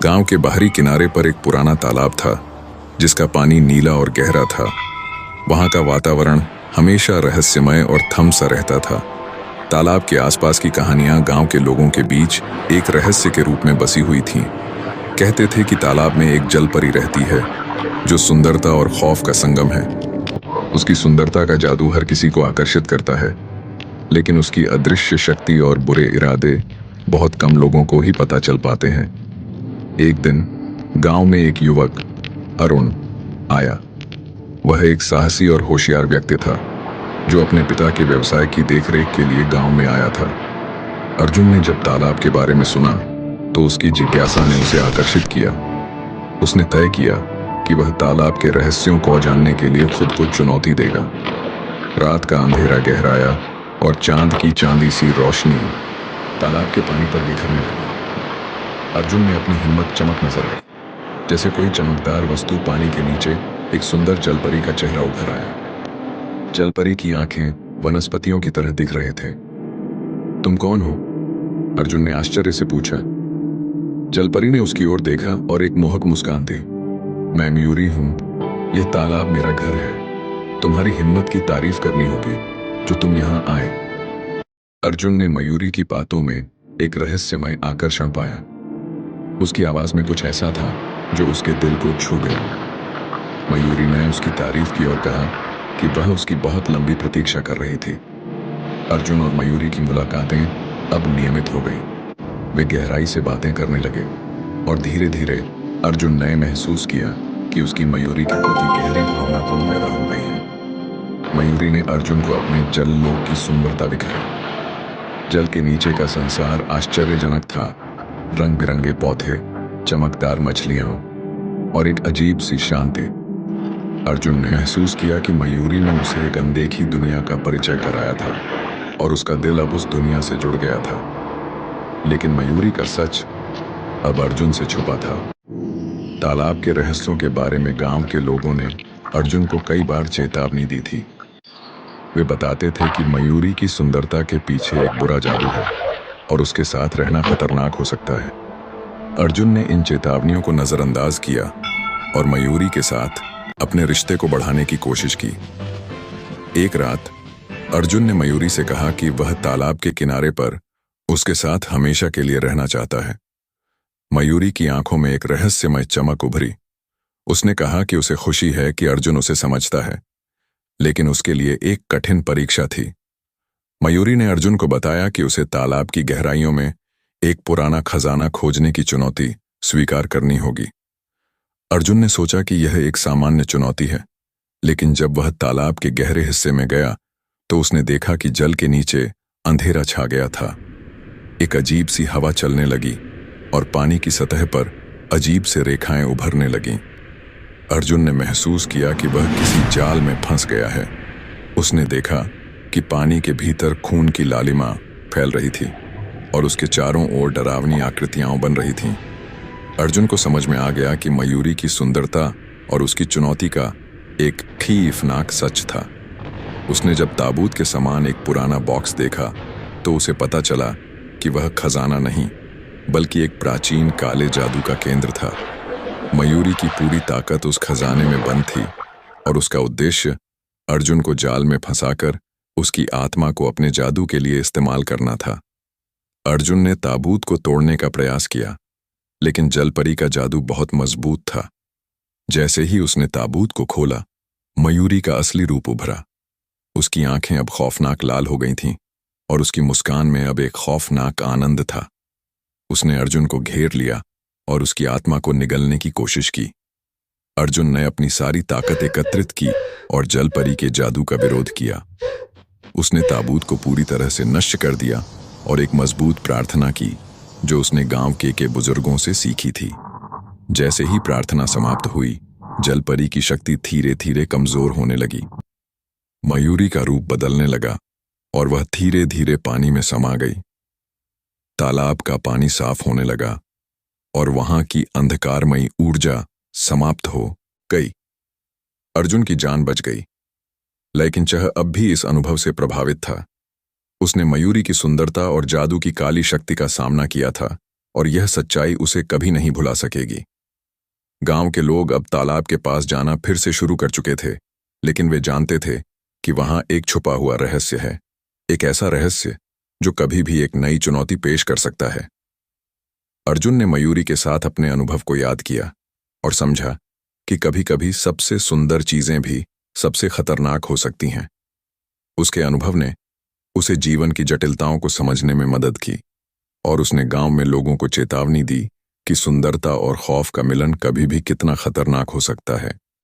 गांव के बाहरी किनारे पर एक पुराना तालाब था जिसका पानी नीला और गहरा था। वहां का वातावरण हमेशा रहस्यमय और थम सा रहता था। तालाब के आसपास की कहानियां गांव के लोगों के बीच एक रहस्य के रूप में बसी हुई थीं। कहते थे कि तालाब में एक जलपरी रहती है जो सुंदरता और खौफ का संगम है। उसकी सुंदरता का जादू हर किसी को आकर्षित करता है, लेकिन उसकी अदृश्य शक्ति और बुरे इरादे बहुत कम लोगों को ही पता चल पाते हैं। एक दिन गांव में एक युवक अरुण आया। वह एक साहसी और होशियार व्यक्ति था जो अपने पिता के व्यवसाय की देखरेख के लिए गांव में आया था। अर्जुन ने जब तालाब के बारे में सुना तो उसकी जिज्ञासा ने उसे आकर्षित किया। उसने तय किया कि वह तालाब के रहस्यों को जानने के लिए खुद को चुनौती देगा। रात का अंधेरा गहराया और चांद की चांदी सी रोशनी तालाब के पानी पर बिखरने लगी। अर्जुन ने अपनी हिम्मत चमक नजर आई, जैसे कोई चमकदार वस्तु पानी के नीचे एक सुंदर जलपरी का चेहरा उभर आया। जलपरी की आंखें वनस्पतियों की तरह दिख रहे थे। तुम कौन हो? अर्जुन ने आश्चर्य से पूछा। जलपरी ने उसकी ओर देखा और एक मोहक मुस्कान दी। मैं मयूरी हूं। यह तालाब मेरा घर है। तुम्हारी हिम्मत की तारीफ करनी होगी जो तुम यहां आए। अर्जुन ने मयूरी की बातों में एक रहस्यमय आकर्षण पाया। उसकी आवाज में कुछ ऐसा था जो उसके दिल को छू गया। मयूरी ने उसकी तारीफ की और कहा कि वह उसकी बहुत लंबी प्रतीक्षा कर रही थी। अर्जुन और मयूरी की मुलाकातें अब नियमित हो गई। वे गहराई से बातें करने लगे और धीरे धीरे अर्जुन ने महसूस किया कि उसकी मयूरी के प्रति गहरी भावना पैदा हो गई है। मयूरी ने अर्जुन को अपने जल लोक की सुंदरता दिखाई। जल के नीचे का संसार आश्चर्यजनक था। रंग बिरंगे पौधे, चमकदार मछलियां और एक अजीब सी शांति। अर्जुन ने महसूस किया कि मयूरी ने उसे एक अनदेखी दुनिया का परिचय कराया था और उसका दिल अब उस दुनिया से जुड़ गया था। लेकिन मयूरी का सच अब अर्जुन से छुपा था। तालाब के रहस्यों के बारे में गांव के लोगों ने अर्जुन को कई बार चेतावनी दी थी। वे बताते थे कि मयूरी की सुंदरता के पीछे एक बुरा जादू है और उसके साथ रहना खतरनाक हो सकता है। अर्जुन ने इन चेतावनियों को नजरअंदाज किया और मयूरी के साथ अपने रिश्ते को बढ़ाने की कोशिश की। एक रात अर्जुन ने मयूरी से कहा कि वह तालाब के किनारे पर उसके साथ हमेशा के लिए रहना चाहता है। मयूरी की आंखों में एक रहस्यमय चमक उभरी। उसने कहा कि उसे खुशी है कि अर्जुन उसे समझता है, लेकिन उसके लिए एक कठिन परीक्षा थी। मयूरी ने अर्जुन को बताया कि उसे तालाब की गहराइयों में एक पुराना खजाना खोजने की चुनौती स्वीकार करनी होगी। अर्जुन ने सोचा कि यह एक सामान्य चुनौती है, लेकिन जब वह तालाब के गहरे हिस्से में गया तो उसने देखा कि जल के नीचे अंधेरा छा गया था। एक अजीब सी हवा चलने लगी और पानी की सतह पर अजीब से रेखाएं उभरने लगीं। अर्जुन ने महसूस किया कि वह किसी जाल में फंस गया है। उसने देखा कि पानी के भीतर खून की लालिमा फैल रही थी और उसके चारों ओर डरावनी आकृतियां बन रही थीं। अर्जुन को समझ में आ गया कि मयूरी की सुंदरता और उसकी चुनौती का एक खौफनाक सच था। उसने जब ताबूत के समान एक पुराना बॉक्स देखा तो उसे पता चला कि वह खजाना नहीं बल्कि एक प्राचीन काले जादू का केंद्र था। मयूरी की पूरी ताकत उस खजाने में बंद थी और उसका उद्देश्य अर्जुन को जाल में फंसाकर उसकी आत्मा को अपने जादू के लिए इस्तेमाल करना था। अर्जुन ने ताबूत को तोड़ने का प्रयास किया, लेकिन जलपरी का जादू बहुत मजबूत था। जैसे ही उसने ताबूत को खोला, मयूरी का असली रूप उभरा। उसकी आंखें अब खौफनाक लाल हो गई थीं और उसकी मुस्कान में अब एक खौफनाक आनंद था। उसने अर्जुन को घेर लिया और उसकी आत्मा को निगलने की कोशिश की। अर्जुन ने अपनी सारी ताकत एकत्रित की और जलपरी के जादू का विरोध किया। उसने ताबूत को पूरी तरह से नष्ट कर दिया और एक मजबूत प्रार्थना की जो उसने गांव के बुजुर्गों से सीखी थी। जैसे ही प्रार्थना समाप्त हुई, जलपरी की शक्ति धीरे धीरे कमजोर होने लगी। मयूरी का रूप बदलने लगा और वह धीरे धीरे पानी में समा गई। तालाब का पानी साफ होने लगा और वहां की अंधकारमयी ऊर्जा समाप्त हो गई। अर्जुन की जान बच गई, लेकिन वह अब भी इस अनुभव से प्रभावित था। उसने मयूरी की सुंदरता और जादू की काली शक्ति का सामना किया था, और यह सच्चाई उसे कभी नहीं भुला सकेगी। गांव के लोग अब तालाब के पास जाना फिर से शुरू कर चुके थे, लेकिन वे जानते थे कि वहां एक छुपा हुआ रहस्य है, एक ऐसा रहस्य जो कभी भी एक नई चुनौती पेश कर सकता है। अर्जुन ने मयूरी के साथ अपने अनुभव को याद किया और समझा कि कभी-कभी सबसे सुंदर चीजें भी सबसे खतरनाक हो सकती हैं। उसके अनुभव ने उसे जीवन की जटिलताओं को समझने में मदद की और उसने गांव में लोगों को चेतावनी दी कि सुंदरता और खौफ का मिलन कभी भी कितना खतरनाक हो सकता है।